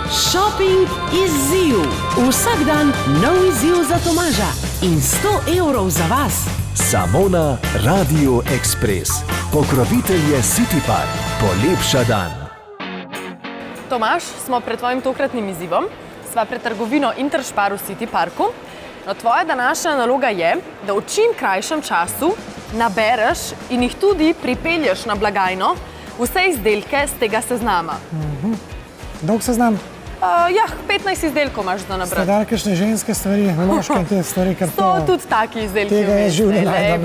Shopping izziv. Vsak dan nov izziv za Tomaža in 100 evrov za vas. Samo na Radio Express. Pokrovitelj je City Park. Polepša dan. Tomaž, smo pred tvojim tokratnim izzivom. Sva pred trgovino Interspar v City Parku. No, tvoja današnja naloga je, da v čim krajšem času nabereš in jih tudi pripelješ na blagajno vse izdelke z tega seznama. Dolg seznam? Ja, 15 izdelkov imaš za nabrati. Ste dali kakšne ženske stvari, moške te stvari, kar to... So tudi taki izdelki. Tega je živ ne najdem.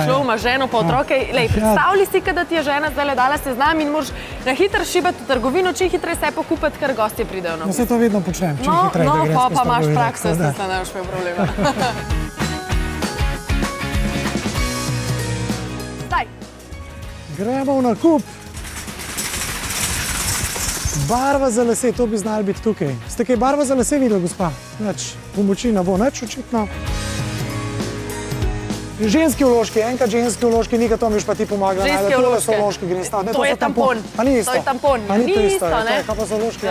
Šlo ima ženo pa otroke. Predstavljaj si, da ti je žena zdaj dala seznam in moraš na hitro šibati v trgovino, čim hitreje se pokupiti, ker gostje pridejo na vse to vedno počnem, čim hitreje, da greš pa imaš prakso, se ne boš imel problema. Zdaj. Gremo v nakup. Barva za lase, to bi znali biti tukaj. Ste kaj barva za lase videli, gospa? Nič, pomoči ne bo nič očitno. Ženski vložki, enkrat ženski vložki, nikaj to mi pa ti pomagala. Ženski vložki. To je tampon. Pa ni isto. To je tampon. Ni to isto, ne? Kaj pa so vložki?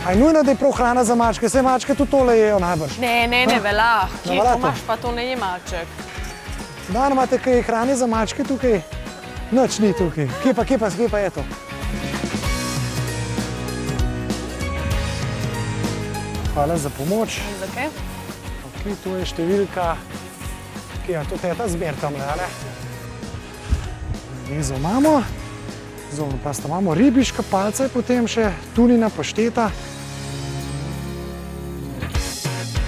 A je nujno, da je prav hrana za mačke? Vse mačke tudi tole jejo najbrž. Ne velja. Kje Tomaž pa to ne je maček? Dan imate kaj hrane za mačke tukaj? Nič ni tukaj. Kje pa je to? Hvala za pomoč. Zakaj? Ok, tu je številka. Kje, to je ta zmer tamle, a ne? Vezo imamo. Zovno pasta imamo. Ribiška palca je potem še, tunina pašteta.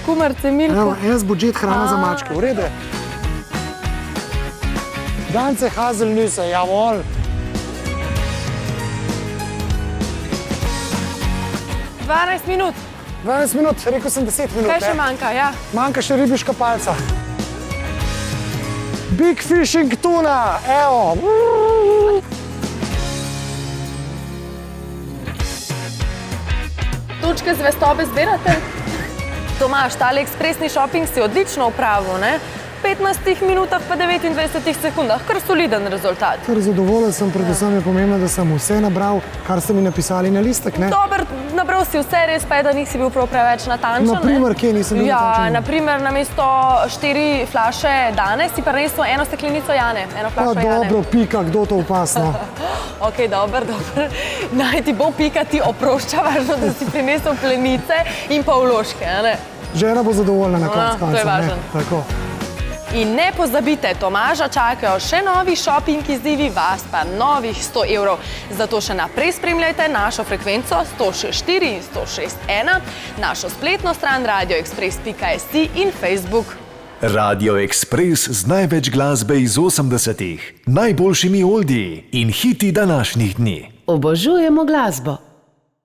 Kumarce, Milko. Jaz budžet hrana za mačke, v redu. Ganze hazelnüsse, jawohl. Minut. 12 minut, rekel sem 10 minut. Kaj še manjka, ja? Manjka še ribiška palca. Big fishing tuna, evo. Točke zvestobe zbirate? Tomaž, tale ekspresni šoping si odlično upravil, ne? V 15 minutah pa 29 sekundah, kar soliden rezultat. Kar zadovoljen sem, predvsem je pomembno, da sem vse nabral, kar ste mi napisali na listek, ne? Dober, nabral si vse, res pa je, da nisi bil prav preveč natančen. Naprimer, kje nisem bil natančen? Ja, naprimer, namesto 4 flaše Dane si pa namesto eno steklenico Jane, eno flašo Jane. Pa dobro, Pika, kdo to opasno? Ok, dober. Naj ti bo Pika ti oprošča, važno, da si prinesel plenice in pa vložke, a ne? Žena bo zadovoljna na koncu koncev, to je važno. Tako. In ne pozabite, Tomaža čakajo še novi šoping izzivi, vas pa novih 100 evrov. Zato še naprej spremljajte našo frekvenco 106.4 in 106.1, našo spletno stran radioexpress.si in Facebook. Radio Express z največ glasbe iz 80-ih, najboljšimi oldiji in hiti današnjih dni. Obožujemo glasbo.